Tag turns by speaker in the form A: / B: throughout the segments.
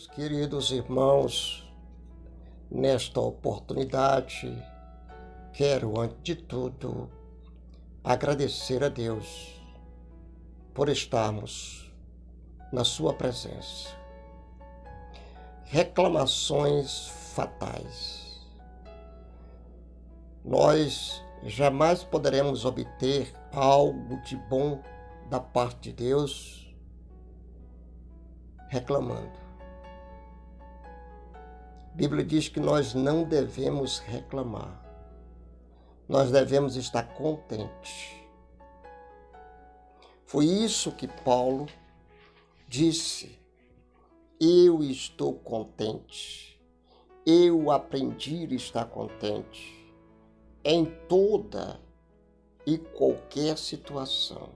A: Queridos irmãos, nesta oportunidade, quero, antes de tudo, agradecer a Deus por estarmos na sua presença. Reclamações fatais. Nós jamais poderemos obter algo de bom da parte de Deus reclamando. A Bíblia diz que nós não devemos reclamar. Nós devemos estar contentes. Foi isso que Paulo disse. Eu estou contente. Eu aprendi a estar contente em toda e qualquer situação.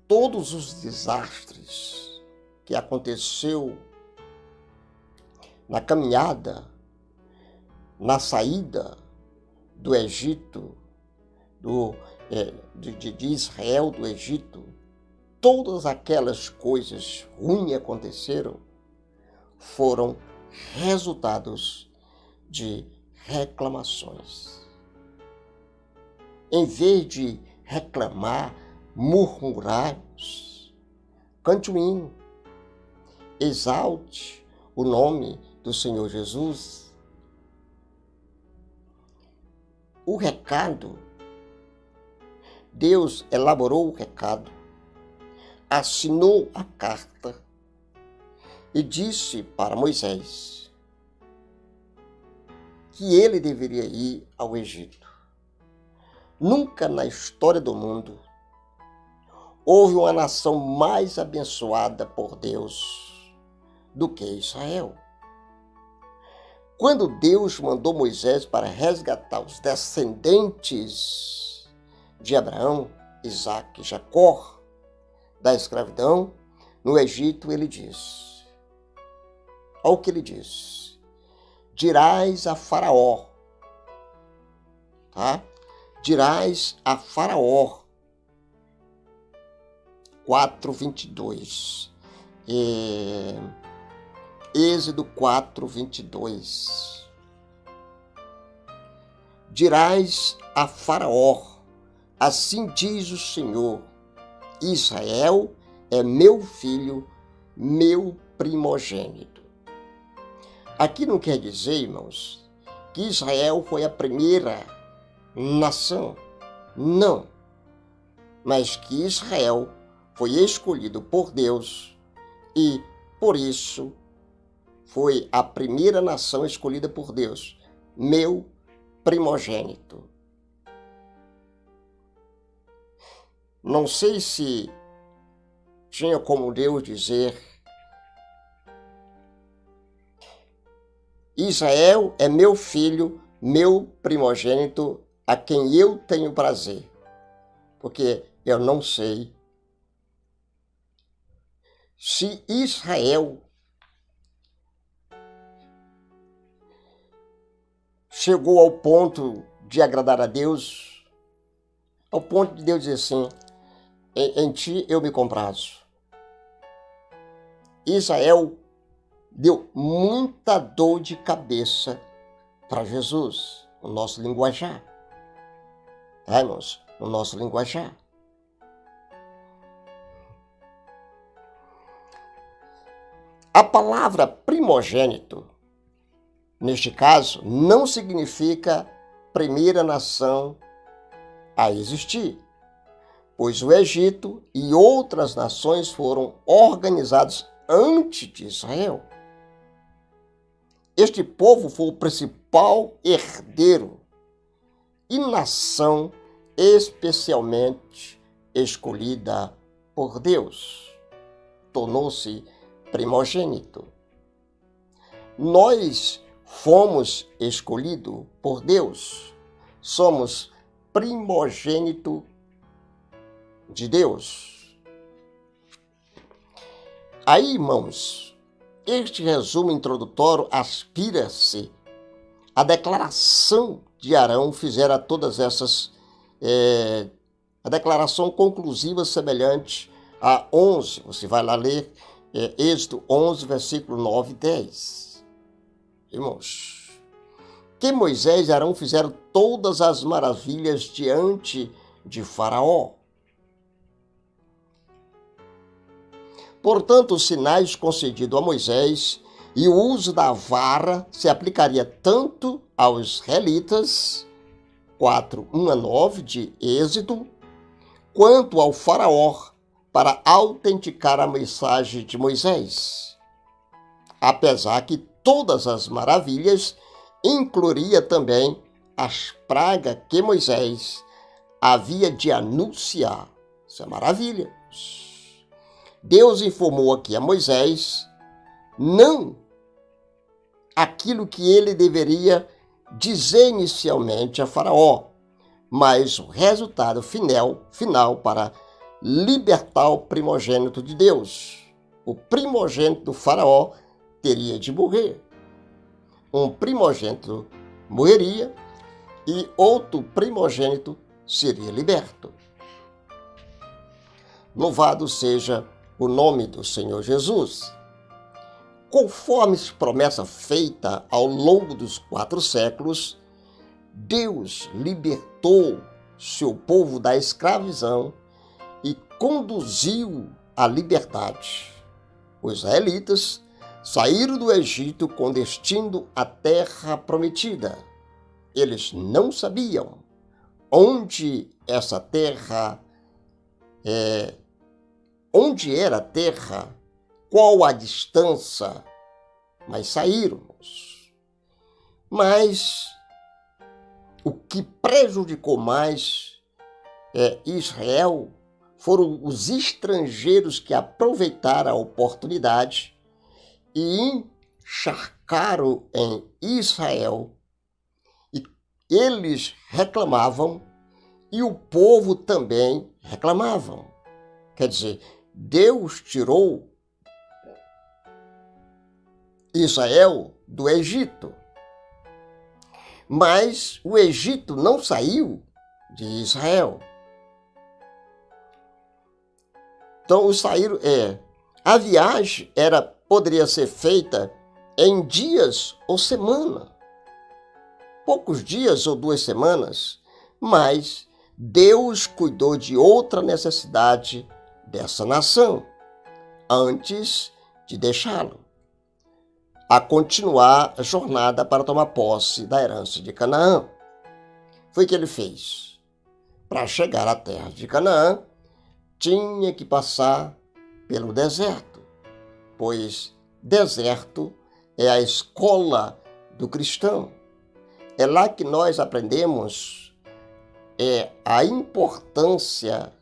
A: Todos os desastres que aconteceu na caminhada, na saída do Egito, de Israel do Egito, todas aquelas coisas ruins aconteceram, foram resultados de reclamações. Em vez de reclamar, murmurarmos, cante um hino, exalte o nome do Senhor Jesus. O recado, Deus elaborou o recado, assinou a carta e disse para Moisés que ele deveria ir ao Egito. Nunca na história do mundo houve uma nação mais abençoada por Deus do que Israel. Quando Deus mandou Moisés para resgatar os descendentes de Abraão, Isaque e Jacó da escravidão no Egito, ele diz, olha o que ele diz, dirás a Faraó, tá? Dirás a Faraó, 4:22, Êxodo 4:22. Dirás a Faraó, assim diz o Senhor, Israel é meu filho, meu primogênito. Aqui não quer dizer, irmãos, que Israel foi a primeira nação. Não. Mas que Israel foi escolhido por Deus e, por isso, foi a primeira nação escolhida por Deus, meu primogênito. Não sei se tinha como Deus dizer, Israel é meu filho, meu primogênito, a quem eu tenho prazer. Porque eu não sei se Israel chegou ao ponto de agradar a Deus, ao ponto de Deus dizer assim, em ti eu me comprazo. Israel deu muita dor de cabeça para Jesus, no nosso linguajar. Tá, irmãos? No nosso linguajar. A palavra primogênito, neste caso, não significa primeira nação a existir, pois o Egito e outras nações foram organizados antes de Israel. Este povo foi o principal herdeiro e nação especialmente escolhida por Deus. Tornou-se primogênito. Nós fomos escolhidos por Deus. Somos primogênito de Deus. Aí, irmãos, este resumo introdutório aspira-se à declaração de Arão, fizera todas essas, a declaração conclusiva semelhante a 11, você vai lá ler Êxodo 11, versículo 9 e 10. Irmãos, que Moisés e Arão fizeram todas as maravilhas diante de Faraó. Portanto, os sinais concedidos a Moisés e o uso da vara se aplicaria tanto aos israelitas, 4, 1 a 9 de Êxodo, quanto ao Faraó, para autenticar a mensagem de Moisés. Apesar que todas as maravilhas incluiria também as pragas que Moisés havia de anunciar. Isso é maravilha. Deus informou aqui a Moisés não aquilo que ele deveria dizer inicialmente a Faraó, mas o resultado final para libertar o primogênito de Deus. O primogênito do Faraó teria de morrer. Um primogênito morreria e outro primogênito seria liberto. Louvado seja o nome do Senhor Jesus. Conforme promessa feita ao longo dos 4 séculos, Deus libertou seu povo da escravidão e conduziu à liberdade. Os israelitas saíram do Egito com destino à terra prometida. Eles não sabiam onde essa terra onde era a terra, qual a distância, mas saíram. Mas o que prejudicou mais Israel foram os estrangeiros que aproveitaram a oportunidade e encharcaram em Israel. E eles reclamavam e o povo também reclamavam. Quer dizer, Deus tirou Israel do Egito, mas o Egito não saiu de Israel. Então, a viagem poderia ser feita em dias ou semana, poucos dias ou 2 semanas, mas Deus cuidou de outra necessidade dessa nação antes de deixá-lo a continuar a jornada para tomar posse da herança de Canaã. Foi o que ele fez. Para chegar à terra de Canaã, tinha que passar pelo deserto, pois deserto é a escola do cristão. É lá que nós aprendemos a importância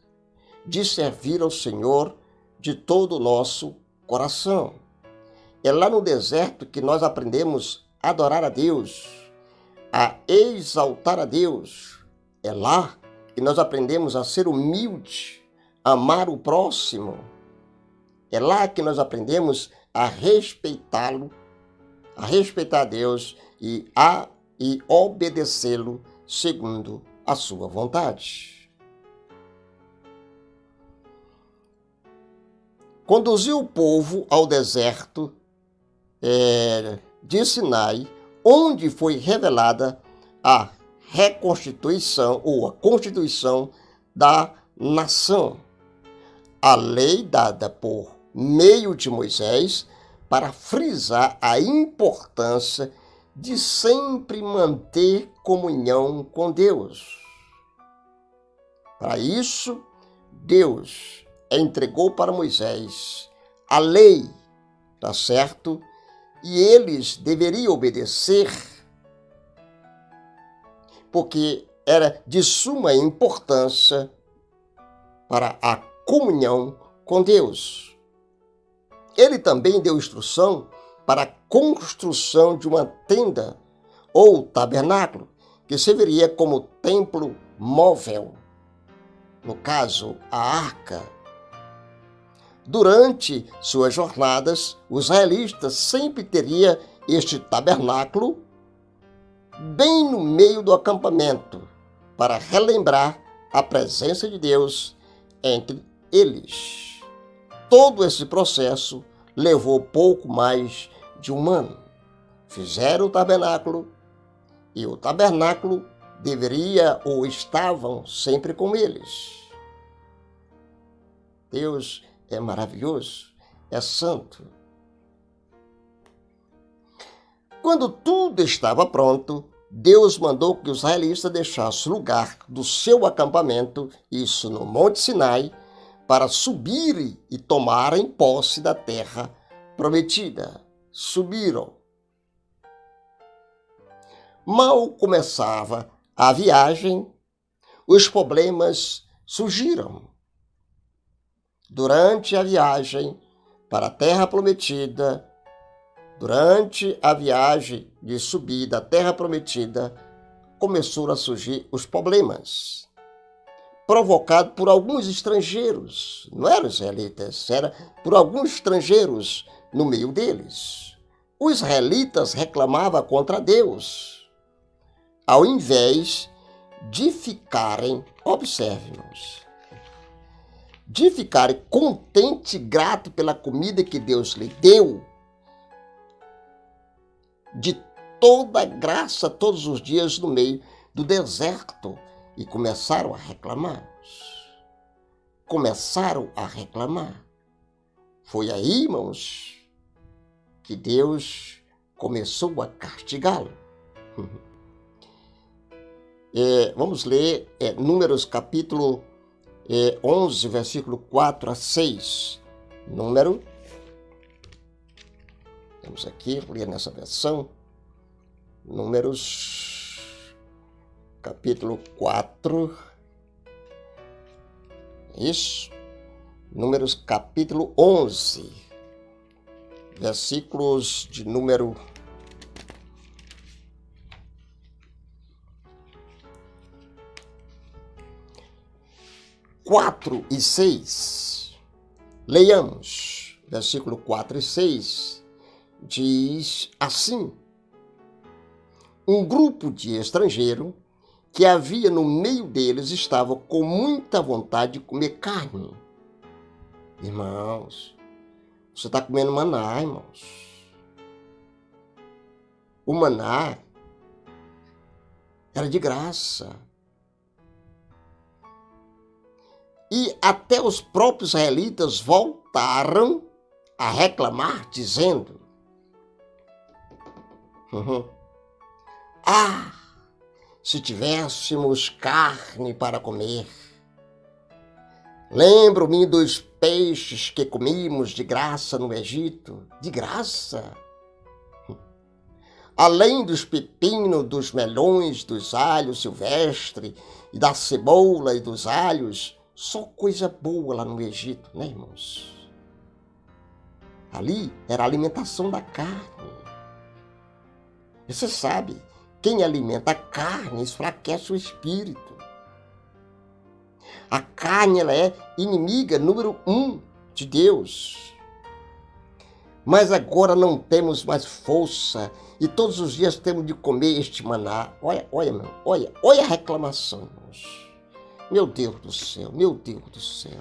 A: de servir ao Senhor de todo o nosso coração. É lá no deserto que nós aprendemos a adorar a Deus, a exaltar a Deus. É lá que nós aprendemos a ser humilde, a amar o próximo. É lá que nós aprendemos a respeitá-lo, a respeitar a Deus e obedecê-lo segundo a sua vontade. Conduziu o povo ao deserto de Sinai, onde foi revelada a reconstituição ou a constituição da nação. A lei dada por meio de Moisés para frisar a importância de sempre manter comunhão com Deus. Para isso, Deus entregou para Moisés a lei, tá certo? E eles deveriam obedecer, porque era de suma importância para a comunhão com Deus. Ele também deu instrução para a construção de uma tenda ou tabernáculo, que serviria como templo móvel, no caso, a arca. Durante suas jornadas, os israelitas sempre teriam este tabernáculo bem no meio do acampamento, para relembrar a presença de Deus entre eles. Todo esse processo levou pouco mais de um ano. Fizeram o tabernáculo, e o tabernáculo deveria ou estavam sempre com eles. Deus é maravilhoso, é santo. Quando tudo estava pronto, Deus mandou que os israelitas deixassem o lugar do seu acampamento, isso no Monte Sinai, para subirem e tomarem posse da terra prometida. Subiram. Mal começava a viagem, os problemas surgiram. Durante a viagem para a terra prometida, durante a viagem de subida à terra prometida, começaram a surgir os problemas, provocados por alguns estrangeiros. Não eram israelitas, era por alguns estrangeiros no meio deles. Os israelitas reclamavam contra Deus, ao invés de ficarem, observe-nos, de ficarem contente e grato pela comida que Deus lhe deu, de toda a graça todos os dias no meio do deserto, e começaram a reclamar. Começaram a reclamar. Foi aí, irmãos, que Deus começou a castigá-lo. Vamos ler Números capítulo 11, versículo 4 a 6. Vamos aqui ler nessa versão. Números capítulo 4. Isso. Números capítulo 11. Versículos de número 4 e 6. Leiamos. Versículo 4 e 6 diz assim: um grupo de estrangeiros que havia no meio deles estava com muita vontade de comer carne. Irmãos, você está comendo maná, irmãos. O maná era de graça. E até os próprios israelitas voltaram a reclamar, dizendo: se tivéssemos carne para comer. Lembro-me dos peixes que comíamos de graça no Egito. De graça. Além dos pepinos, dos melões, dos alhos silvestres, e da cebola e dos alhos, só coisa boa lá no Egito, né, irmãos? Ali era a alimentação da carne. E você sabe, quem alimenta a carne enfraquece o espírito. A carne, ela é inimiga número 1 de Deus. Mas agora não temos mais força e todos os dias temos de comer este maná. Olha a reclamação, irmãos. Meu Deus do céu, meu Deus do céu.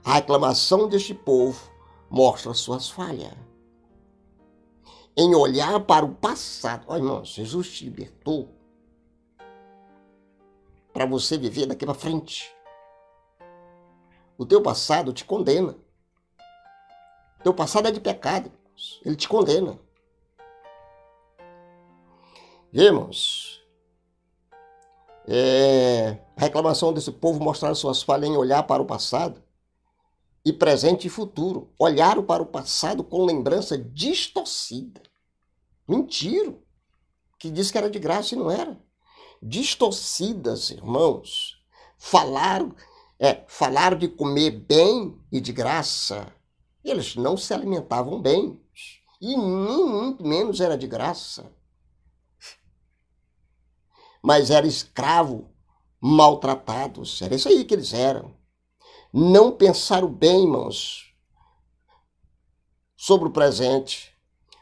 A: A reclamação deste povo mostra suas falhas. Em olhar para o passado. Olha, irmãos, Jesus te libertou para você viver daqui para frente. O teu passado te condena. O teu passado é de pecado, irmãos. Ele te condena. Irmãos, a reclamação desse povo mostraram suas falhas em olhar para o passado e presente e futuro. Olharam para o passado com lembrança distorcida. Mentira. Que disse que era de graça e não era. Distorcidas, irmãos. Falaram de comer bem e de graça. Eles não se alimentavam bem. E nem muito menos era de graça. Mas eram escravos, maltratados. Era isso aí que eles eram. Não pensaram bem, irmãos, sobre o presente,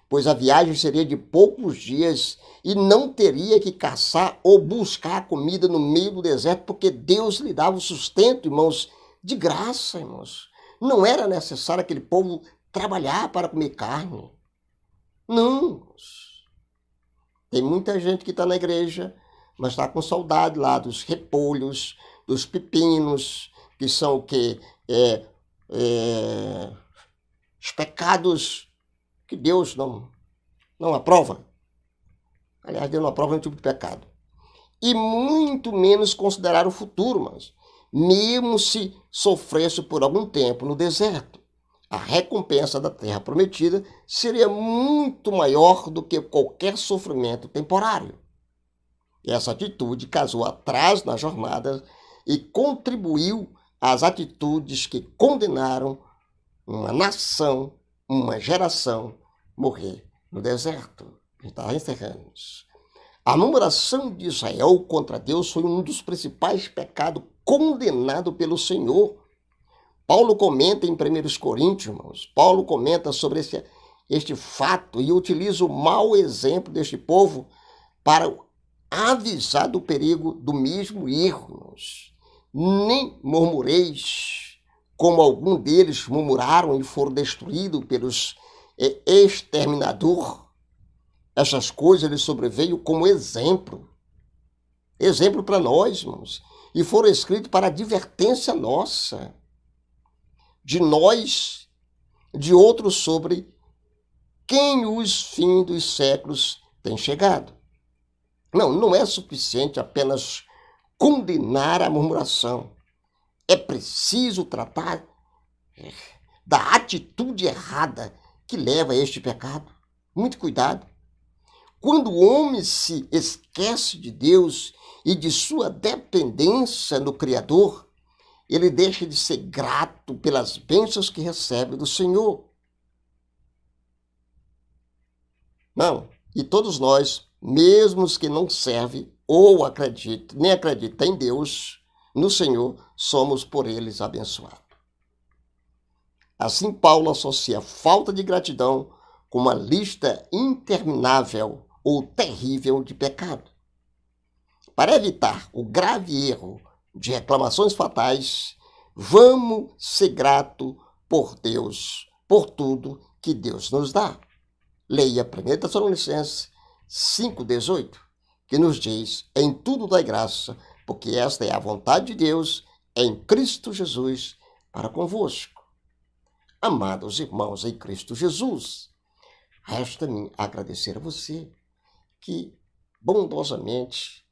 A: pois a viagem seria de poucos dias e não teria que caçar ou buscar comida no meio do deserto, porque Deus lhe dava o sustento, irmãos, de graça, irmãos. Não era necessário aquele povo trabalhar para comer carne. Não. Tem muita gente que está na igreja, mas está com saudade lá dos repolhos, dos pepinos, que são o quê? Os pecados que Deus não aprova. Aliás, Deus não aprova nenhum tipo de pecado. E muito menos considerar o futuro, mas mesmo se sofresse por algum tempo no deserto, a recompensa da terra prometida seria muito maior do que qualquer sofrimento temporário. E essa atitude casou atrás na jornada e contribuiu às atitudes que condenaram uma nação, uma geração, morrer no deserto. Está encerrando. A murmuração de Israel contra Deus foi um dos principais pecados condenado pelo Senhor. Paulo comenta em 1 Coríntios, irmãos, Paulo comenta sobre este fato e utiliza o mau exemplo deste povo para avisar do perigo do mesmo erro. Irmãos. Nem murmureis, como algum deles murmuraram e foram destruídos pelos exterminadores. Essas coisas lhe sobreveio como exemplo para nós, irmãos, e foram escritos para advertência nossa, de nós, de outros, sobre quem os fins dos séculos tem chegado. Não é suficiente apenas condenar a murmuração. É preciso tratar da atitude errada que leva a este pecado. Muito cuidado. Quando o homem se esquece de Deus e de sua dependência no Criador, ele deixa de ser grato pelas bênçãos que recebe do Senhor. Não, e todos nós, mesmo os que não servem ou nem acreditam em Deus, no Senhor, somos por eles abençoados. Assim, Paulo associa a falta de gratidão com uma lista interminável ou terrível de pecado. Para evitar o grave erro de reclamações fatais, vamos ser gratos por Deus, por tudo que Deus nos dá. Leia 1 Tessalonicenses 5,18, que nos diz: em tudo dai graça, porque esta é a vontade de Deus em Cristo Jesus para convosco. Amados irmãos em Cristo Jesus, resta-me agradecer a você que bondosamente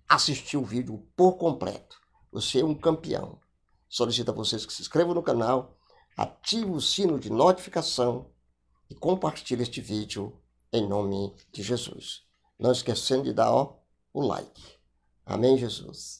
A: assistiu o vídeo por completo. Você é um campeão. Solicito a vocês que se inscrevam no canal, ativem o sino de notificação e compartilhem este vídeo em nome de Jesus. Não esquecendo de dar o like. Amém, Jesus.